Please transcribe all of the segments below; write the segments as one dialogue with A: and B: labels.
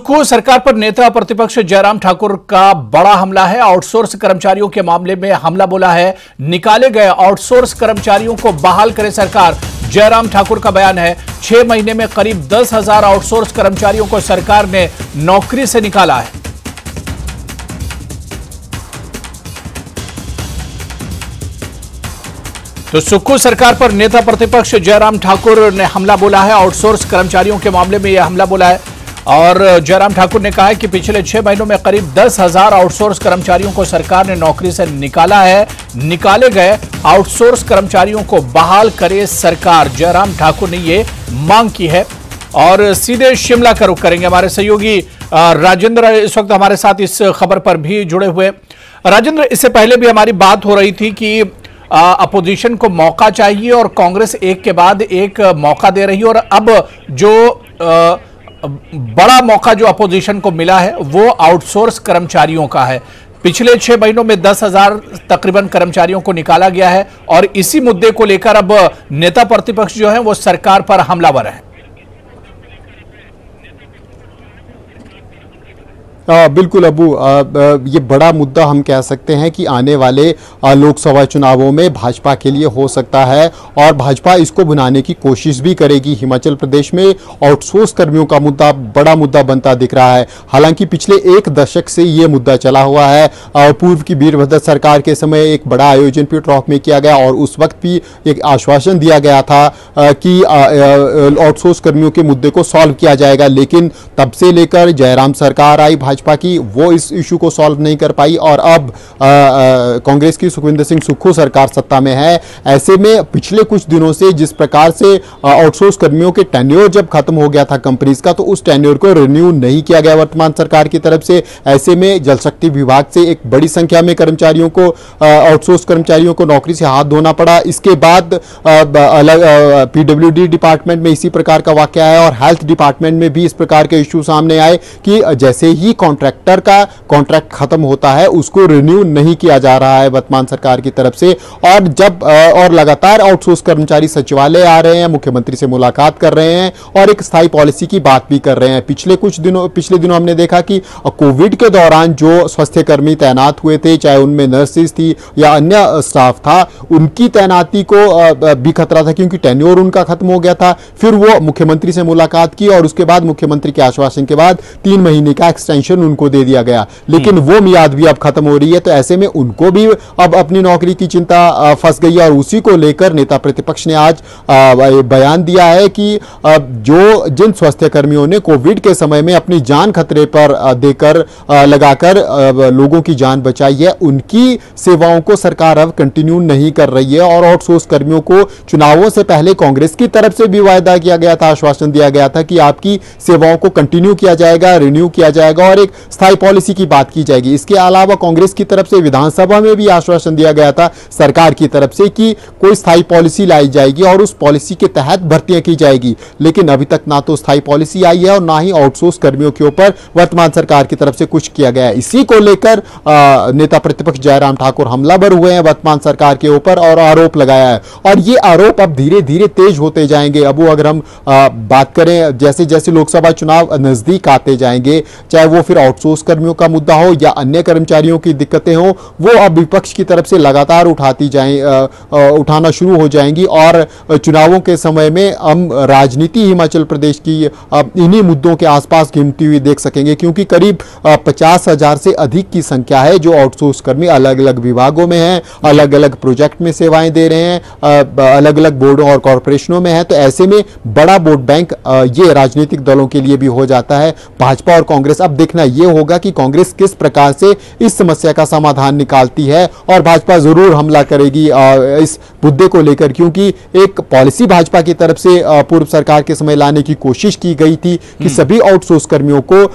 A: सुक्खू सरकार पर नेता प्रतिपक्ष जयराम ठाकुर का बड़ा हमला है। आउटसोर्स कर्मचारियों के मामले में हमला बोला है। निकाले गए आउटसोर्स कर्मचारियों को बहाल करे सरकार, जयराम ठाकुर का बयान है। 6 महीने में करीब 10,000 आउटसोर्स कर्मचारियों को सरकार ने नौकरी से निकाला है। तो सुक्खू सरकार पर नेता प्रतिपक्ष जयराम ठाकुर ने हमला बोला है। आउटसोर्स कर्मचारियों के मामले में यह हमला बोला है और जयराम ठाकुर ने कहा है कि पिछले 6 महीनों में करीब 10,000 आउटसोर्स कर्मचारियों को सरकार ने नौकरी से निकाला है। निकाले गए आउटसोर्स कर्मचारियों को बहाल करे सरकार, जयराम ठाकुर ने ये मांग की है। और सीधे शिमला का रुख करेंगे, हमारे सहयोगी राजेंद्र इस वक्त हमारे साथ इस खबर पर भी जुड़े हुए। राजेंद्र, इससे पहले भी हमारी बात हो रही थी कि अपोजिशन को मौका चाहिए और कांग्रेस एक के बाद एक मौका दे रही है और अब जो बड़ा मौका जो अपोजिशन को मिला है वो आउटसोर्स कर्मचारियों का है। पिछले 6 महीनों में 10,000 तकरीबन कर्मचारियों को निकाला गया है और इसी मुद्दे को लेकर अब नेता प्रतिपक्ष जो है वो सरकार पर हमलावर है।
B: बिल्कुल अबू, ये बड़ा मुद्दा हम कह सकते हैं कि आने वाले लोकसभा चुनावों में भाजपा के लिए हो सकता है और भाजपा इसको बनाने की कोशिश भी करेगी। हिमाचल प्रदेश में आउटसोर्स कर्मियों का मुद्दा बड़ा मुद्दा बनता दिख रहा है। हालांकि पिछले 1 दशक से ये मुद्दा चला हुआ है। पूर्व की वीरभद्र सरकार के समय एक बड़ा आयोजन पीटरहॉफ में किया गया और उस वक्त भी एक आश्वासन दिया गया था कि आउटसोर्स कर्मियों के मुद्दे को सॉल्व किया जाएगा, लेकिन तब से लेकर जयराम सरकार आई भाजपा की, वो इस इशू को सॉल्व नहीं कर पाई और अब कांग्रेस की सुखविंदर सिंह सुक्खू सरकार सत्ता में है। ऐसे में पिछले कुछ दिनों से जिस प्रकार से आउटसोर्स कर्मियों के टेन्योर जब खत्म हो गया था कंपनीज का, तो उस टेन्योर को रिन्यू नहीं किया गया वर्तमान सरकार की तरफ से। ऐसे में जल शक्ति विभाग से एक बड़ी संख्या में कर्मचारियों को, आउटसोर्स कर्मचारियों को नौकरी से हाथ धोना पड़ा। इसके बाद अलग पीडब्ल्यूडी डिपार्टमेंट में इसी प्रकार का वाकया है और हेल्थ डिपार्टमेंट में भी इस प्रकार के इशू सामने आए कि जैसे ही कॉन्ट्रैक्टर का कॉन्ट्रैक्ट खत्म होता है उसको रिन्यू नहीं किया जा रहा है वर्तमान सरकार की तरफ से। और जब और लगातार आउटसोर्स कर्मचारी सचिवालय आ रहे हैं, मुख्यमंत्री से मुलाकात कर रहे हैं और एक स्थायी पॉलिसी की बात भी कर रहे हैं। पिछले दिनों हमने देखा कि कोविड के दौरान जो स्वास्थ्य कर्मी तैनात हुए थे, चाहे उनमें नर्सेज थी या अन्य स्टाफ था, उनकी तैनाती को भी खतरा था क्योंकि टेन्योर उनका खत्म हो गया था। फिर वो मुख्यमंत्री से मुलाकात की और उसके बाद मुख्यमंत्री के आश्वासन के बाद 3 महीने का एक्सटेंशन उनको दे दिया गया, लेकिन वो मियाद भी अब खत्म हो रही है। तो ऐसे में उनको भी अब अपनी नौकरी की चिंता फंस गई है और उसी को लेकर नेता प्रतिपक्ष ने आज बयान दिया है कि जिन स्वास्थ्य कर्मियों ने कोविड के समय में अपनी जान खतरे पर देकर लगाकर लोगों की जान बचाई है, उनकी सेवाओं को सरकार अब कंटिन्यू नहीं कर रही है। और आउटसोर्स कर्मियों को चुनावों से पहले कांग्रेस की तरफ से भी वायदा किया गया था, आश्वासन दिया गया था कि आपकी सेवाओं को कंटिन्यू किया जाएगा, रिन्यू किया जाएगा और एक स्थायी पॉलिसी की बात की जाएगी। इसके अलावा कांग्रेस की तरफ से विधानसभा में भी आश्वासन दिया गया था सरकार की तरफ से कि कोई स्थायी पॉलिसी लाई जाएगी और उस पॉलिसी के तहत भर्तियां की जाएगी, लेकिन अभी तक ना तो स्थायी पॉलिसी आई है और ना ही आउटसोर्स कर्मियों के ऊपर वर्तमान सरकार की तरफ से कुछ किया गया है। इसी को लेकर नेता प्रतिपक्ष जयराम ठाकुर हमलावर हुए हैं वर्तमान सरकार के ऊपर और आरोप लगाया है और ये आरोप अब धीरे धीरे तेज होते जाएंगे। अब अगर हम बात करें, जैसे जैसे लोकसभा चुनाव नजदीक आते जाएंगे, चाहे वो फिर आउटसोर्स कर्मियों का मुद्दा हो या अन्य कर्मचारियों की दिक्कतें हो, वो अब विपक्ष की तरफ से लगातार उठाना शुरू हो जाएंगी और चुनावों के समय में हम राजनीति हिमाचल प्रदेश की इन्हीं मुद्दों के आसपास घूमती हुई देख सकेंगे, क्योंकि करीब 50,000 से अधिक की संख्या है जो आउटसोर्स कर्मी अलग अलग विभागों में हैं, अलग अलग प्रोजेक्ट में सेवाएं दे रहे हैं, अलग अलग बोर्डों और कॉरपोरेशनों में है। तो ऐसे में बड़ा वोट बैंक ये राजनीतिक दलों के लिए भी हो जाता है। भाजपा और कांग्रेस, अब देखना यह होगा कि कांग्रेस किस प्रकार से इस समस्या का समाधान निकालती है और भाजपा जरूर हमला करेगी इस मुद्दे को लेकर, क्योंकि एक पॉलिसी भाजपा की तरफ से पूर्व सरकार के समय लाने की कोशिश की गई थी कि सभी आउटसोर्स कर्मियों को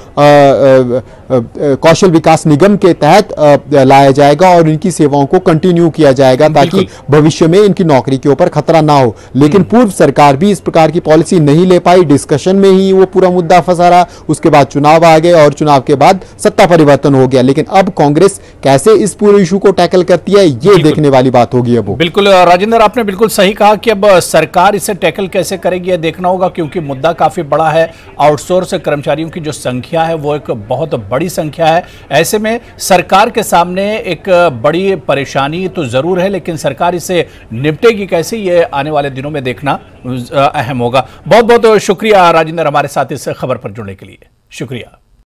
B: कौशल विकास निगम के तहत लाया जाएगा और इनकी सेवाओं को कंटिन्यू किया जाएगा ताकि भविष्य में इनकी नौकरी के ऊपर खतरा ना हो। लेकिन पूर्व सरकार भी इस प्रकार की पॉलिसी नहीं ले पाई, डिस्कशन में ही वो पूरा मुद्दा फंसा रहा। उसके बाद चुनाव आ गए और चुनाव चुनाव के बाद सत्ता परिवर्तन हो गया, लेकिन अब कांग्रेस कैसे इस पूरे इशू को टैकल करती है ये देखने वाली बात होगी। अब
A: बिल्कुल राजेंद्र, आपने बिल्कुल सही कहा कि अब सरकार इसे टैकल कैसे करेगी ये देखना होगा, क्योंकि मुद्दा काफी बड़ा है। आउटसोर्स कर्मचारियों की जो संख्या है वो एक बहुत बड़ी संख्या है। ऐसे में सरकार के सामने एक बड़ी परेशानी तो जरूर है, लेकिन सरकार इसे निपटेगी कैसे ये आने वाले दिनों में देखना अहम होगा। बहुत बहुत शुक्रिया राजेंद्र, हमारे साथ इस खबर पर जुड़ने के लिए शुक्रिया।